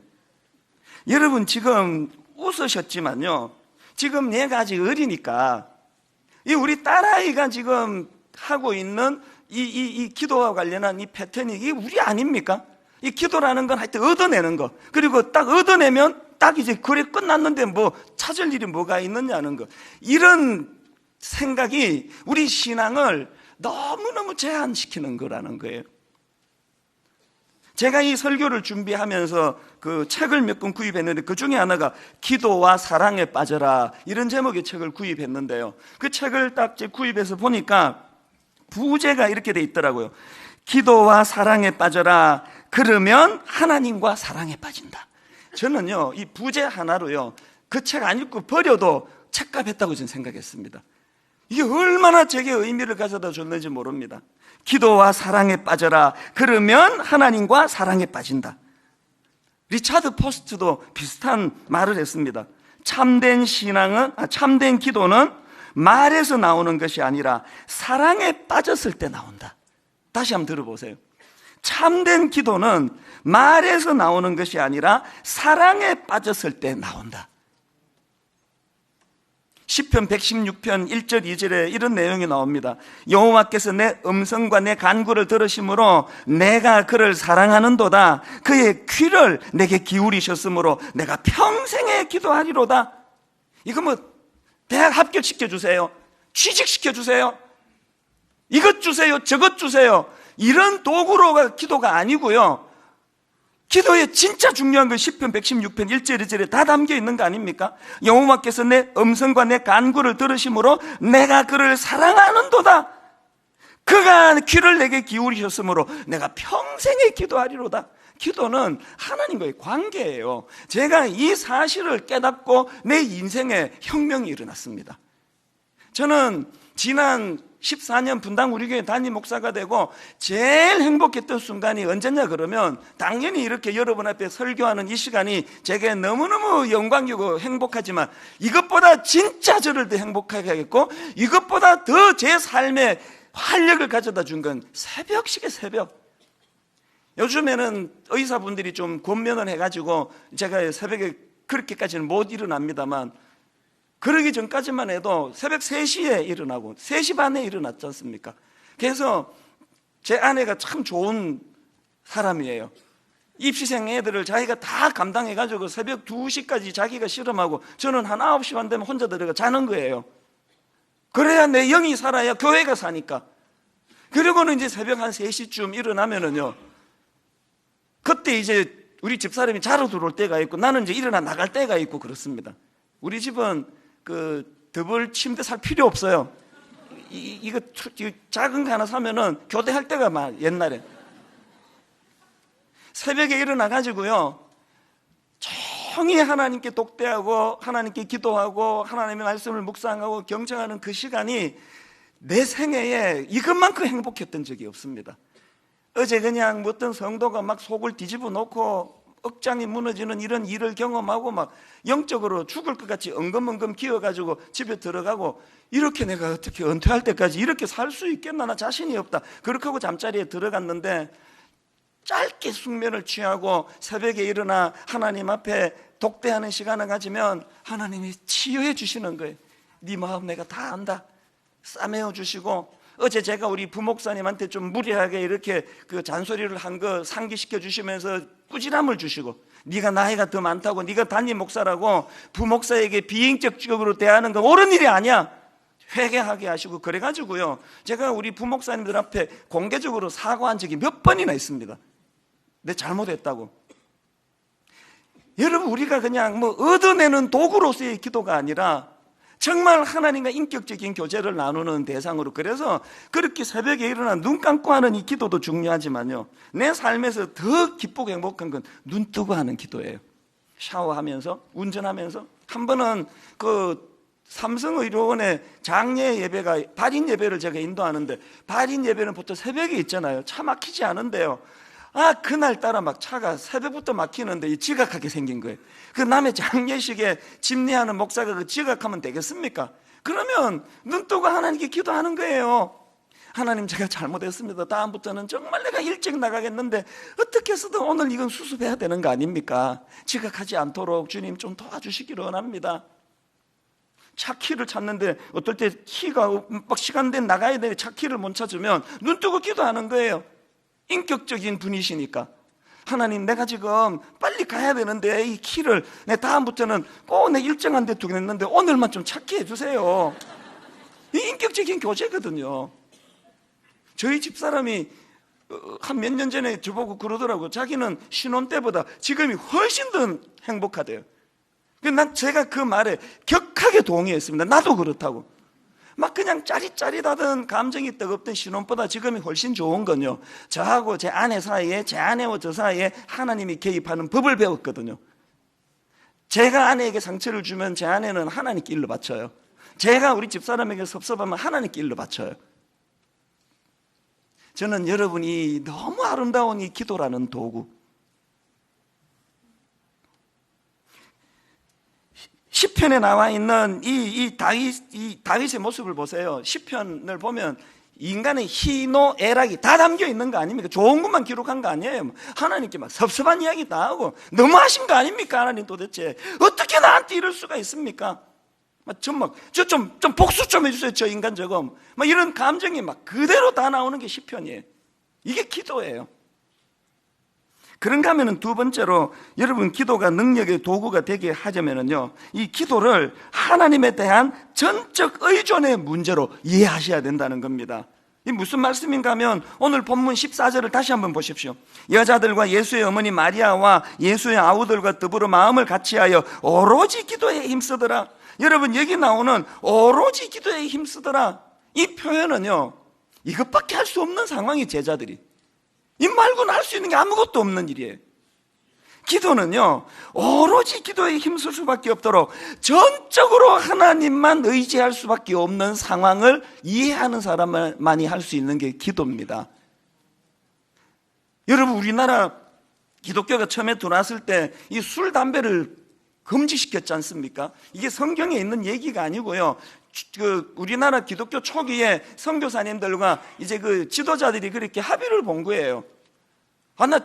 여러분 지금 웃으셨지만요, 지금 얘가 아직 어리니까 이 우리 딸아이가 지금 하고 있는 이 기도와 관련한 이 패턴이 이게 우리 아닙니까? 이 기도라는 건 하여튼 얻어내는 거, 그리고 딱 얻어내면 딱 이제 그래 끝났는데 뭐 찾을 일이 뭐가 있느냐는 거, 이런 생각이 우리 신앙을 너무너무 제한시키는 거라는 거예요. 제가 이 설교를 준비하면서 그 책을 몇 권 구입했는데 그 중에 하나가 기도와 사랑에 빠져라, 이런 제목의 책을 구입했는데요, 그 책을 딱 구입해서 보니까 부제가 이렇게 돼 있더라고요. 기도와 사랑에 빠져라, 그러면 하나님과 사랑에 빠진다. 저는요 이 부제 하나로요 그 책 안 읽고 버려도 책값 했다고 저는 생각했습니다. 이게 얼마나 제게 의미를 가져다 줬는지 모릅니다. 기도와 사랑에 빠져라, 그러면 하나님과 사랑에 빠진다. 리차드 포스트도 비슷한 말을 했습니다. 참된 기도는 말에서 나오는 것이 아니라 사랑에 빠졌을 때 나온다. 다시 한번 들어보세요. 참된 기도는 말에서 나오는 것이 아니라 사랑에 빠졌을 때 나온다. 시편 116편 1절 2절에 이런 내용이 나옵니다. 여호와께서 내 음성과 내 간구를 들으심으로 내가 그를 사랑하는도다. 그의 귀를 내게 기울이셨으므로 내가 평생에 기도하리로다. 이거 뭐 대학 합격시켜 주세요, 취직시켜 주세요, 이것 주세요, 저것 주세요, 이런 도구로가 기도가 아니고요, 기도에 진짜 중요한 건 시편 116편 1절 2절에 다 담겨 있는 거 아닙니까? 여호와께서 내 음성과 내 간구를 들으심으로 내가 그를 사랑하는도다. 그가 귀를 내게 기울이셨으므로 내가 평생에 기도하리로다. 기도는 하나님과의 관계예요. 제가 이 사실을 깨닫고 내 인생에 혁명이 일어났습니다. 저는 지난 14년 분당 우리 교회 담임 목사가 되고 제일 행복했던 순간이 언제냐 그러면 당연히 이렇게 여러분 앞에 설교하는 이 시간이 제게 너무너무 영광이고 행복하지만 이것보다 진짜 저를 더 행복하게 하겠고 이것보다 더 제 삶에 활력을 가져다 준 건 새벽식의 새벽. 요즘에는 의사분들이 좀 권면을 해가지고 제가 새벽에 그렇게까지는 못 일어납니다만 그러기 전까지만 해도 새벽 3시에 일어나고 3시 반에 일어났지 않습니까? 그래서 제 아내가 참 좋은 사람이에요. 입시생 애들을 자기가 다 감당해가지고 새벽 2시까지 자기가 실험하고 저는 한 9시 반 되면 혼자 들어가 자는 거예요. 그래야 내 영이 살아야 교회가 사니까. 그리고는 이제 새벽 한 3시쯤 일어나면은요, 그때 이제 우리 집사람이 자러 들어올 때가 있고 나는 이제 일어나 나갈 때가 있고 그렇습니다. 우리 집은 그 더블 침대 살 필요 없어요. 이거 작은 거 하나 사면은 교대할 때가 막 옛날에 새벽에 일어나 가지고요 조용히 하나님께 독대하고 하나님께 기도하고 하나님의 말씀을 묵상하고 경청하는 그 시간이 내 생애에 이것만큼 행복했던 적이 없습니다. 어제 그냥 어떤 성도가 막 속을 뒤집어 놓고 억장이 무너지는 이런 일을 경험하고 막 영적으로 죽을 것 같이 엉금엉금 기어가지고 집에 들어가고 이렇게 내가 어떻게 은퇴할 때까지 이렇게 살 수 있겠나, 나 자신이 없다, 그렇게 하고 잠자리에 들어갔는데 짧게 숙면을 취하고 새벽에 일어나 하나님 앞에 독대하는 시간을 가지면 하나님이 치유해 주시는 거예요. 네 마음 내가 다 안다, 싸매어 주시고 어제 제가 우리 부목사님한테 좀 무리하게 이렇게 그 잔소리를 한 거 상기시켜 주시면서 꾸지람을 주시고, 네가 나이가 더 많다고, 네가 담임 목사라고 부목사에게 비인격적으로 대하는 건 옳은 일이 아니야, 회개하게 하시고, 그래가지고요 제가 우리 부목사님들 앞에 공개적으로 사과한 적이 몇 번이나 있습니다. 내 잘못했다고. 여러분, 우리가 그냥 뭐 얻어내는 도구로서의 기도가 아니라 정말 하나님과 인격적인 교제를 나누는 대상으로, 그래서 그렇게 새벽에 일어나 눈 감고 하는 이 기도도 중요하지만요, 내 삶에서 더 기쁘고 행복한 건 눈 뜨고 하는 기도예요. 샤워하면서, 운전하면서. 한 번은 그 삼성의료원의 장례 예배가, 발인 예배를 제가 인도하는데, 발인 예배는 보통 새벽에 있잖아요. 차 막히지 않은데요, 그날따라 막 차가 새벽부터 막히는데 지각하게 생긴 거예요. 그 남의 장례식에 집례하는 목사가 그 지각하면 되겠습니까? 그러면 눈 뜨고 하나님께 기도하는 거예요. 하나님, 제가 잘못했습니다. 다음부터는 정말 내가 일찍 나가겠는데 어떻게 해서든 오늘 이건 수습해야 되는 거 아닙니까? 지각하지 않도록 주님 좀 도와주시기를 원합니다. 차 키를 찾는데 어떨 때 키가 막 시간된 나가야 되는데 차 키를 못 찾으면 눈 뜨고 기도하는 거예요. 인격적인 분이시니까. 하나님, 내가 지금 빨리 가야 되는데 이 키를 내 다음부터는 꼭 내 일정한 데 두겠는데 오늘만 좀 찾게 해주세요. 이 인격적인 교제거든요. 저희 집사람이 한 몇 년 전에 저보고 그러더라고요. 자기는 신혼 때보다 지금이 훨씬 더 행복하대요. 제가 그 말에 격하게 동의했습니다. 나도 그렇다고. 막 그냥 짜릿짜릿하던 감정이 뜨겁던 신혼보다 지금이 훨씬 좋은 건요, 저하고 제 아내 사이에, 제 아내와 저 사이에 하나님이 개입하는 법을 배웠거든요. 제가 아내에게 상처를 주면 제 아내는 하나님께 일러 바쳐요. 제가 우리 집사람에게 섭섭하면 하나님께 일러 바쳐요. 저는 여러분이 너무 아름다운 이 기도라는 도구, 시편에 나와 있는 이 다윗의 모습을 보세요. 시편을 보면 인간의 희노 애락이 다 담겨 있는 거 아닙니까? 좋은 것만 기록한 거 아니에요. 하나님께 막 섭섭한 이야기 다 하고, 너무하신 거 아닙니까? 하나님, 도대체 어떻게 나한테 이럴 수가 있습니까? 좀 복수 좀 해주세요, 저 인간 저거. 막 이런 감정이 막 그대로 다 나오는 게 시편이에요. 이게 기도예요. 그런가 하면은 두 번째로, 여러분, 기도가 능력의 도구가 되게 하자면은요, 이 기도를 하나님에 대한 전적 의존의 문제로 이해하셔야 된다는 겁니다. 이 무슨 말씀인가 하면 오늘 본문 14절을 다시 한번 보십시오. 여자들과 예수의 어머니 마리아와 예수의 아우들과 더불어 마음을 같이하여 오로지 기도에 힘쓰더라. 여러분, 여기 나오는 오로지 기도에 힘쓰더라, 이 표현은요, 이것밖에 할 수 없는 상황이 제자들이, 이 말고는 할 수 있는 게 아무것도 없는 일이에요. 기도는요, 오로지 기도에 힘쓸 수밖에 없도록 전적으로 하나님만 의지할 수밖에 없는 상황을 이해하는 사람만이 할 수 있는 게 기도입니다. 여러분, 우리나라 기독교가 처음에 들어왔을 때 이 술, 담배를 금지시켰지 않습니까? 이게 성경에 있는 얘기가 아니고요, 우리나라 기독교 초기에 선교사님들과 이제 그 지도자들이 그렇게 합의를 본 거예요. 나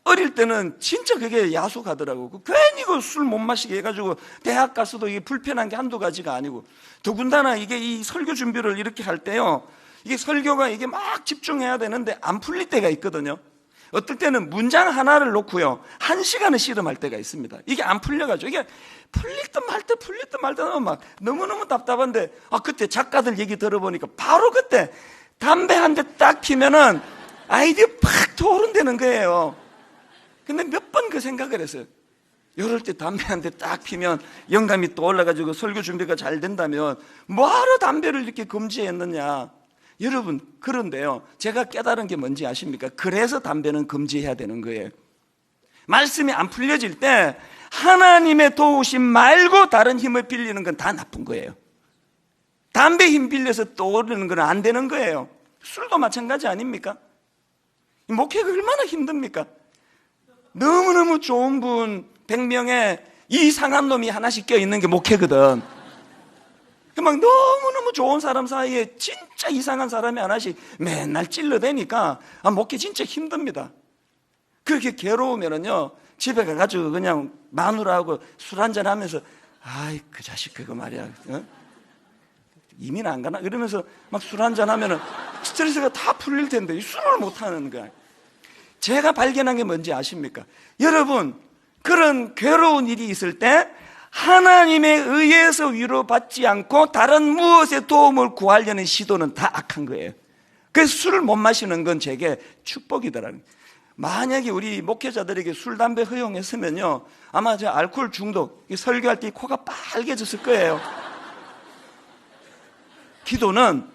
어릴 때는 진짜 그게 야속하더라고. 괜히 그 술 못 마시게 해가지고 대학 가서도 이게 불편한 게 한두 가지가 아니고, 더군다나 이게 이 설교 준비를 이렇게 할 때요, 이게 설교가 이게 막 집중해야 되는데 안 풀릴 때가 있거든요. 어떨 때는 문장 하나를 놓고요 1시간을 씨름할 때가 있습니다. 이게 안 풀려가지고, 이게 풀릴 듯 말 듯 막 너무너무 답답한데, 그때 작가들 얘기 들어보니까 바로 그때 담배 한 대 딱 피면은 아이디어 팍 토론되는 거예요. 근데 몇 번 그 생각을 했어요. 이럴 때 담배 한 대 딱 피면 영감이 또 올라가지고 설교 준비가 잘 된다면 뭐하러 담배를 이렇게 금지했느냐. 여러분, 그런데요, 제가 깨달은 게 뭔지 아십니까? 그래서 담배는 금지해야 되는 거예요. 말씀이 안 풀려질 때 하나님의 도우심 말고 다른 힘을 빌리는 건 다 나쁜 거예요. 담배 힘 빌려서 떠오르는 건 안 되는 거예요. 술도 마찬가지 아닙니까? 목회가 얼마나 힘듭니까? 너무너무 좋은 분 100명에 이상한 놈이 하나씩 껴있는 게 목회거든. 막 너무너무 좋은 사람 사이에 진짜 이상한 사람이 하나씩 맨날 찔러대니까 목회 진짜 힘듭니다. 그렇게 괴로우면은요, 집에 가가지고 그냥 마누라하고 술 한잔 하면서, 아이 그 자식 그거 말이야, 이민 안 가나? 이러면서 막 술 한잔 하면은 스트레스가 다 풀릴 텐데 이 술을 못 하는 거야. 제가 발견한 게 뭔지 아십니까? 여러분, 그런 괴로운 일이 있을 때 하나님에 의해서 위로받지 않고 다른 무엇의 도움을 구하려는 시도는 다 악한 거예요. 그래서 술을 못 마시는 건 제게 축복이더라고요. 만약에 우리 목회자들에게 술, 담배 허용했으면요, 아마 저 알코올 중독, 설교할 때 코가 빨개졌을 거예요. 기도는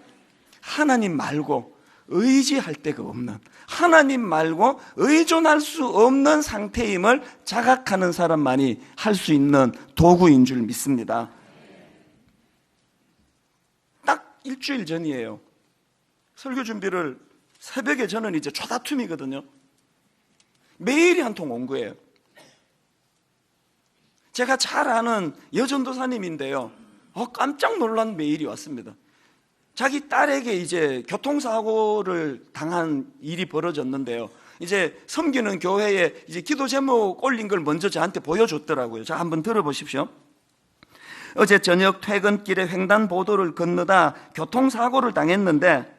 하나님 말고 의지할 데가 없는, 하나님 말고 의존할 수 없는 상태임을 자각하는 사람만이 할 수 있는 도구인 줄 믿습니다. 딱 일주일 전이에요. 설교 준비를 새벽에, 저는 이제 초다툼이거든요. 메일이 한 통 온 거예요. 제가 잘 아는 여전도사님인데요, 깜짝 놀란 메일이 왔습니다. 자기 딸에게 이제 교통사고를 당한 일이 벌어졌는데요, 이제 섬기는 교회에 이제 기도 제목 올린 걸 먼저 저한테 보여줬더라고요. 자, 한번 들어보십시오. 어제 저녁 퇴근길에 횡단보도를 건너다 교통사고를 당했는데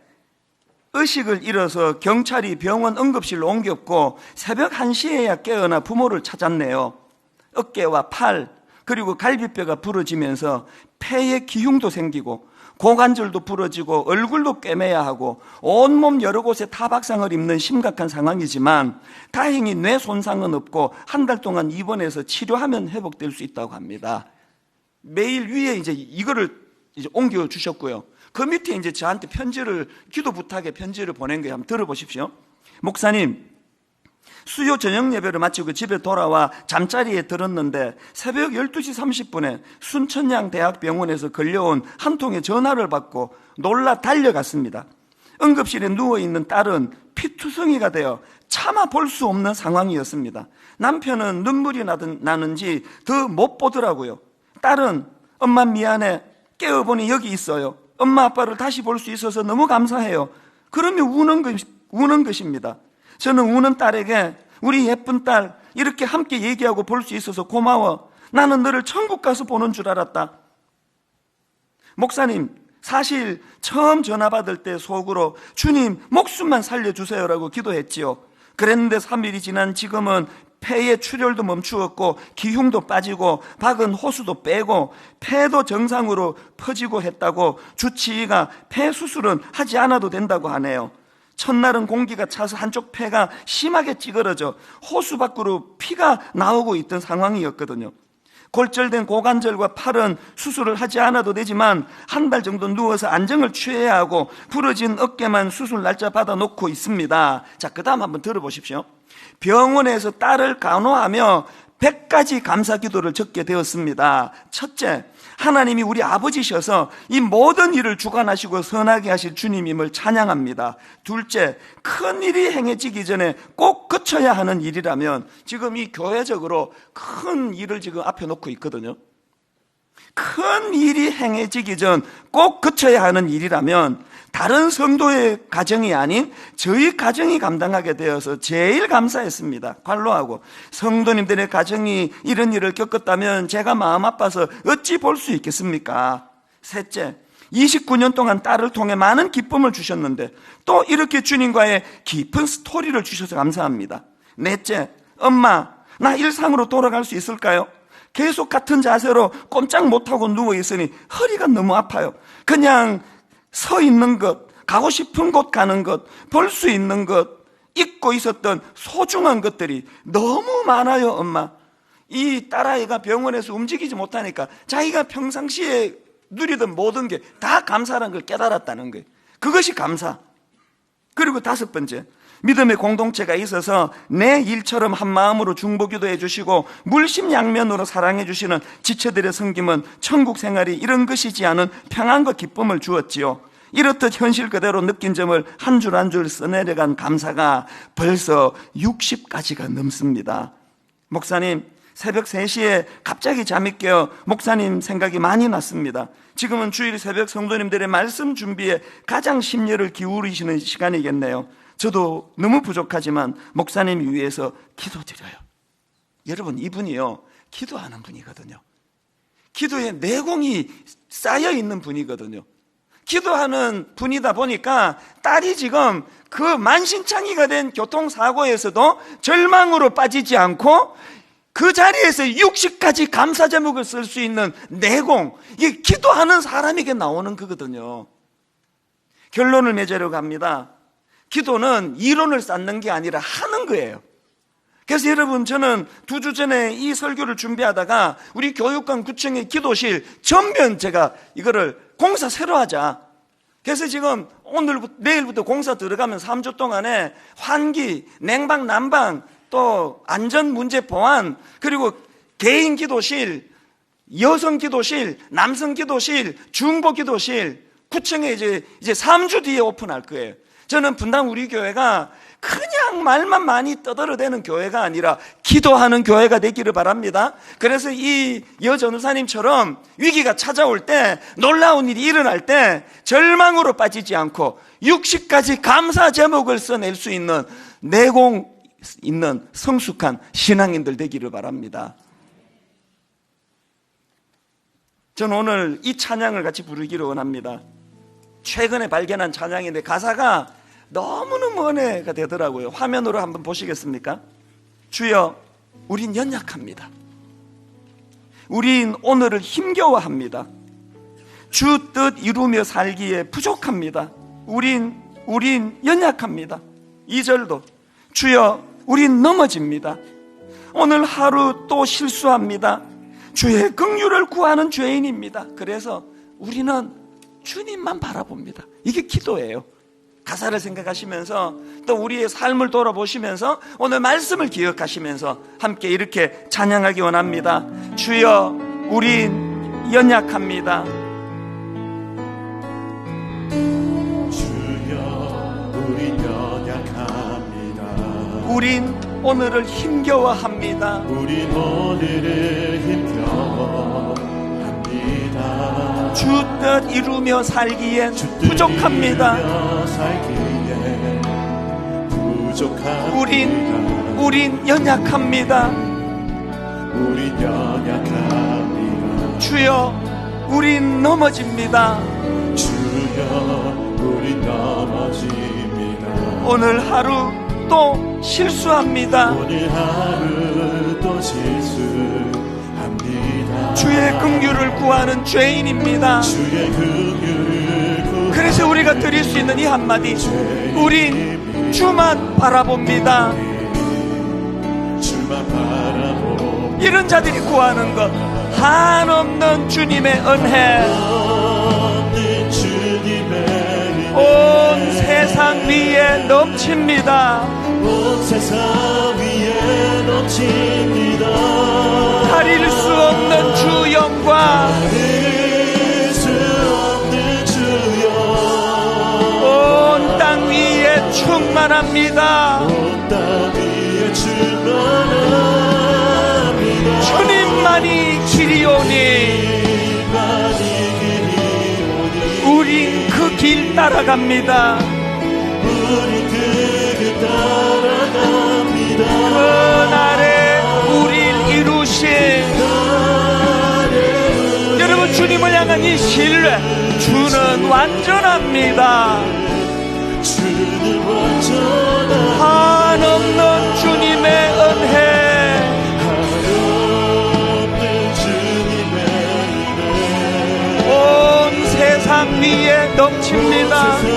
의식을 잃어서 경찰이 병원 응급실로 옮겼고 새벽 1시에야 깨어나 부모를 찾았네요. 어깨와 팔, 그리고 갈비뼈가 부러지면서 폐에 기흉도 생기고 고관절도 부러지고 얼굴도 꿰매야 하고 온몸 여러 곳에 타박상을 입는 심각한 상황이지만 다행히 뇌 손상은 없고 한 달 동안 입원해서 치료하면 회복될 수 있다고 합니다. 메일 위에 이제 이거를 이제 옮겨 주셨고요. 그 밑에 이제 저한테 편지를, 기도 부탁에 편지를 보낸 거예요. 한번 들어보십시오. 목사님, 수요 저녁 예배를 마치고 집에 돌아와 잠자리에 들었는데 새벽 12시 30분에 순천향대학병원에서 걸려온 한 통의 전화를 받고 놀라 달려갔습니다. 응급실에 누워있는 딸은 피투성이가 되어 차마 볼 수 없는 상황이었습니다. 남편은 눈물이 나는지 더 못 보더라고요. 딸은 엄마 미안해, 깨어보니 여기 있어요. 엄마 아빠를 다시 볼 수 있어서 너무 감사해요. 그러며 우는 것입니다. 저는 우는 딸에게 우리 예쁜 딸 이렇게 함께 얘기하고 볼 수 있어서 고마워. 나는 너를 천국 가서 보는 줄 알았다. 목사님, 사실 처음 전화 받을 때 속으로 주님 목숨만 살려주세요라고 기도했지요. 그랬는데 3일이 지난 지금은 폐의 출혈도 멈추었고 기흉도 빠지고 박은 호수도 빼고 폐도 정상으로 퍼지고 했다고 주치의가 폐 수술은 하지 않아도 된다고 하네요. 첫날은 공기가 차서 한쪽 폐가 심하게 찌그러져 호수 밖으로 피가 나오고 있던 상황이었거든요. 골절된 고관절과 팔은 수술을 하지 않아도 되지만 한 달 정도 누워서 안정을 취해야 하고 부러진 어깨만 수술 날짜 받아놓고 있습니다. 자, 그 다음 한번 들어보십시오. 병원에서 딸을 간호하며 100가지 감사 기도를 적게 되었습니다. 첫째, 하나님이 우리 아버지셔서 이 모든 일을 주관하시고 선하게 하실 주님임을 찬양합니다. 둘째, 큰 일이 행해지기 전에 꼭 거쳐야 하는 일이라면, 지금 이 교회적으로 큰 일을 지금 앞에 놓고 있거든요. 큰 일이 행해지기 전 꼭 거쳐야 하는 일이라면 다른 성도의 가정이 아닌 저희 가정이 감당하게 되어서 제일 감사했습니다. 관로하고, 성도님들의 가정이 이런 일을 겪었다면 제가 마음 아파서 어찌 볼 수 있겠습니까? 셋째, 29년 동안 딸을 통해 많은 기쁨을 주셨는데 또 이렇게 주님과의 깊은 스토리를 주셔서 감사합니다. 넷째, 엄마, 나 일상으로 돌아갈 수 있을까요? 계속 같은 자세로 꼼짝 못하고 누워있으니 허리가 너무 아파요. 그냥 서 있는 것, 가고 싶은 곳 가는 것, 볼 수 있는 것, 잊고 있었던 소중한 것들이 너무 많아요, 엄마. 이 딸아이가 병원에서 움직이지 못하니까 자기가 평상시에 누리던 모든 게 다 감사라는 걸 깨달았다는 거예요. 그것이 감사. 그리고 다섯 번째, 믿음의 공동체가 있어서 내 일처럼 한 마음으로 중보기도해 주시고 물심양면으로 사랑해 주시는 지체들의 섬김은 천국 생활이 이런 것이지 않은 평안과 기쁨을 주었지요. 이렇듯 현실 그대로 느낀 점을 한 줄 한 줄 써내려간 감사가 벌써 60가지가 넘습니다. 목사님, 새벽 3시에 갑자기 잠이 깨어 목사님 생각이 많이 났습니다. 지금은 주일 새벽 성도님들의 말씀 준비에 가장 심려를 기울이시는 시간이겠네요. 저도 너무 부족하지만 목사님 위해서 기도드려요. 여러분, 이분이요, 기도하는 분이거든요. 기도에 내공이 쌓여있는 분이거든요. 기도하는 분이다 보니까 딸이 지금 그 만신창이가 된 교통사고에서도 절망으로 빠지지 않고 그 자리에서 60가지 감사 제목을 쓸 수 있는 내공, 이게 기도하는 사람에게 나오는 거거든요. 결론을 맺으려고 합니다. 기도는 이론을 쌓는 게 아니라 하는 거예요. 그래서 여러분, 저는 2주 전에 이 설교를 준비하다가 우리 교육관 구청의 기도실 전면 제가 이거를 공사 새로 하자. 그래서 지금 오늘부터 내일부터 공사 들어가면 3주 동안에 환기, 냉방, 난방, 또 안전 문제 보완, 그리고 개인 기도실, 여성 기도실, 남성 기도실, 중보 기도실, 구청에 이제 3주 뒤에 오픈할 거예요. 저는 분당 우리 교회가 그냥 말만 많이 떠들어대는 교회가 아니라 기도하는 교회가 되기를 바랍니다. 그래서 이 여전우사님처럼 위기가 찾아올 때, 놀라운 일이 일어날 때 절망으로 빠지지 않고 60가지 감사 제목을 써낼 수 있는 내공 있는 성숙한 신앙인들 되기를 바랍니다. 저는 오늘 이 찬양을 같이 부르기를 원합니다. 최근에 발견한 찬양인데 가사가 너무너무 은혜가 되더라고요. 화면으로 한번 보시겠습니까? 주여, 우린 연약합니다. 우린 오늘을 힘겨워합니다. 주 뜻 이루며 살기에 부족합니다. 우린 연약합니다. 2절도 주여, 우린 넘어집니다. 오늘 하루 또 실수합니다. 주의 긍휼을 구하는 죄인입니다. 그래서 우리는 주님만 바라봅니다. 이게 기도예요. 가사를 생각하시면서 또 우리의 삶을 돌아보시면서 오늘 말씀을 기억하시면서 함께 이렇게 찬양하기 원합니다. 주여, 우린 연약합니다. 주여, 우린 연약합니다. 우린 오늘을 힘겨워합니다. 우린 오늘을 힘겨워합니다. 주 뜻 이루며 살기엔 부족합니다. 우린 연약합니다. 우린 연약합니다. 주여, 우린 넘어집니다. 주여, 우린 넘어집니다. 오늘 하루 또 실수합니다. 오늘 하루 또 실수합니다. 주의 긍휼을 구하는 죄인입니다. 주의 긍휼을 구하는 그래서 우리가 드릴 수 있는 이 한마디, 우린 주만 바라봅니다. 주만 바라봅니다. 이런 자들이 구하는 것, 한없는 주님의 은혜, 없는 주님의 은혜 온 세상 위에 넘칩니다. 온 세상 위에 넘칩니다. 가릴 수 없는 주 영광, 가릴 수 없는 주 영광 온 땅 위에 충만합니다. 온 땅 위에 충만합니다. 주님만이 길이오니 우린 그 길 따라갑니다. 우리 그 길 따라갑니다. 그날에 우릴 이루신 여러분, 주님을 향한 이 신뢰, 주는 완전합니다. 주는 완전한 한없는 주님의 은혜, 한없는 주님의 은혜 온 세상 위에 넘칩니다. 세상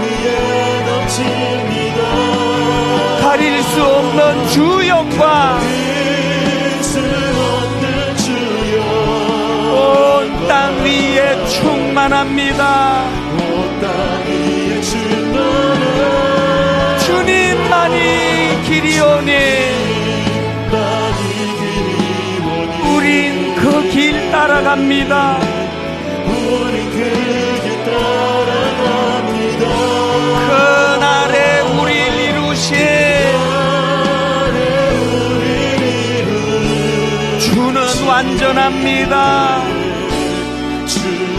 위에 넘칩니다. 가릴 수 없는 주 영광, 가릴 수 없는 주 영광 온 땅 위에 충만합니다. 온 땅 위에 충만한 주님만이 길이오니 우린 그 길 따라갑니다. 우리 그 길 따라갑니다. 그날에 우릴 이루신 주는 완전합니다.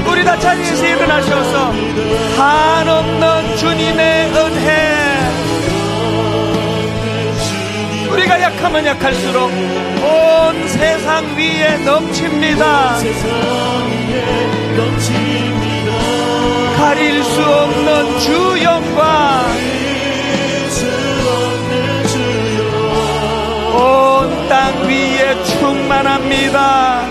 우리 다 자리에서 일어나셔서 한없는 주님의 은혜, 우리가 약하면 약할수록 온 세상 위에 넘칩니다. 세상 위에 넘칩니다. 가릴 수 없는 주 영광, 온 땅 위에 충만합니다.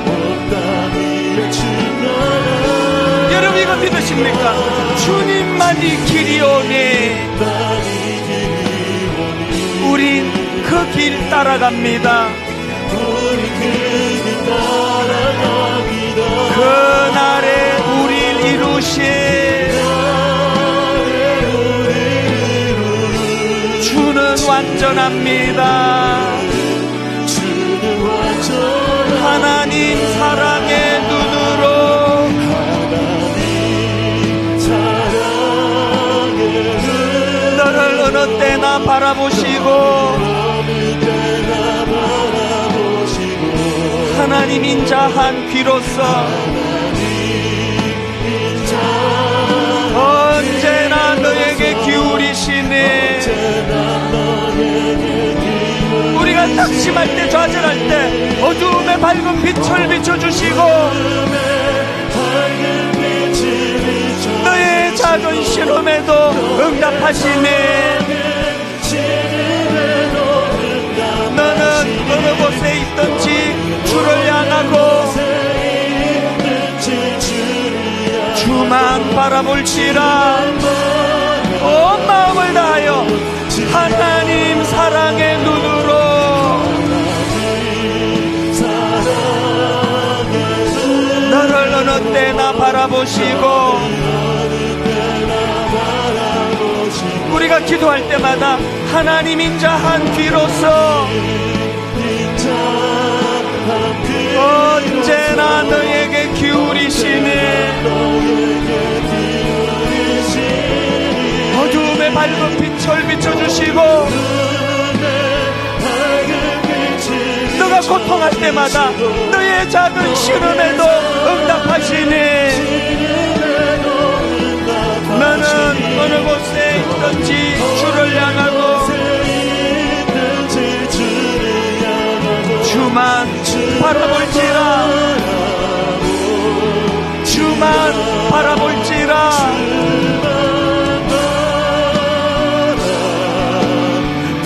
여러분 이거 믿으십니까? 주님만이 길이오니 우린 그 길 따라갑니다. 그날에 우릴 이루신 주는 완전합니다. 하나님 사랑의 눈으로 너를 어느 때나 바라보시고 하나님 인자한 귀로서 언제나 너에게 기울이시네. 우리가 낙심할 때 좌절할 때 어두움의 밝은 빛을 비춰주시고 너의 작은 신음에도 응답하시네. 너는 어느 곳에 있든지 주를 향하고 주만 바라볼지라. 온 마음을 다하여 하나님 사랑의 눈으로 너를 어느 때나 바라보시고 우리가 기도할 때마다 하나님 인자한 귀로서 언제나 너에게 기울이시네. 어둠의 밝은 빛을 비춰주시고 너가 고통할 때마다 너의 작은 신음에도 응답하시네. 너는 어느 곳에 있든지 주를 향하고 주만 바라볼지라. 주만 바라볼지라.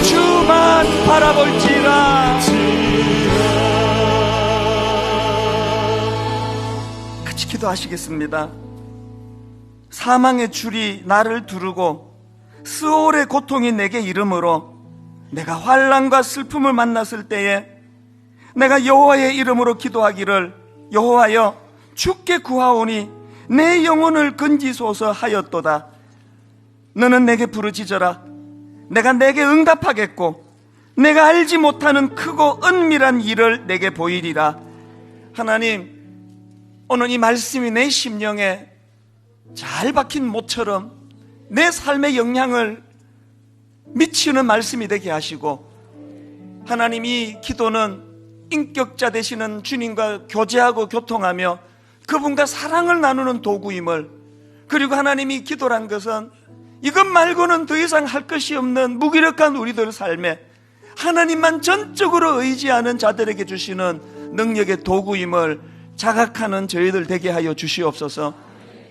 주만 바라볼지라. 같이 기도하시겠습니다. 사망의 줄이 나를 두르고 스올의 고통이 내게 이름으로 내가 환난과 슬픔을 만났을 때에 내가 여호와의 이름으로 기도하기를 여호와여 주께 구하오니 내 영혼을 건지소서 하였도다. 너는 내게 부르짖어라. 내가 내게 응답하겠고 내가 알지 못하는 크고 은밀한 일을 내게 보이리라. 하나님, 오늘 이 말씀이 내 심령에 잘 박힌 못처럼 내 삶의 영향을 미치는 말씀이 되게 하시고, 하나님 이 기도는 인격자 되시는 주님과 교제하고 교통하며 그분과 사랑을 나누는 도구임을, 그리고 하나님이 기도란 것은 이것 말고는 더 이상 할 것이 없는 무기력한 우리들 삶에 하나님만 전적으로 의지하는 자들에게 주시는 능력의 도구임을 자각하는 저희들 되게 하여 주시옵소서.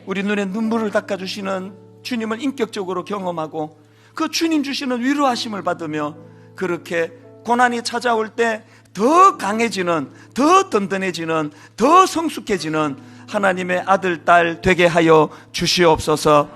우리 눈에 눈물을 닦아주시는 주님을 인격적으로 경험하고 그 주님 주시는 위로하심을 받으며 그렇게 고난이 찾아올 때 더 강해지는, 더 든든해지는, 더 성숙해지는 하나님의 아들, 딸 되게 하여 주시옵소서.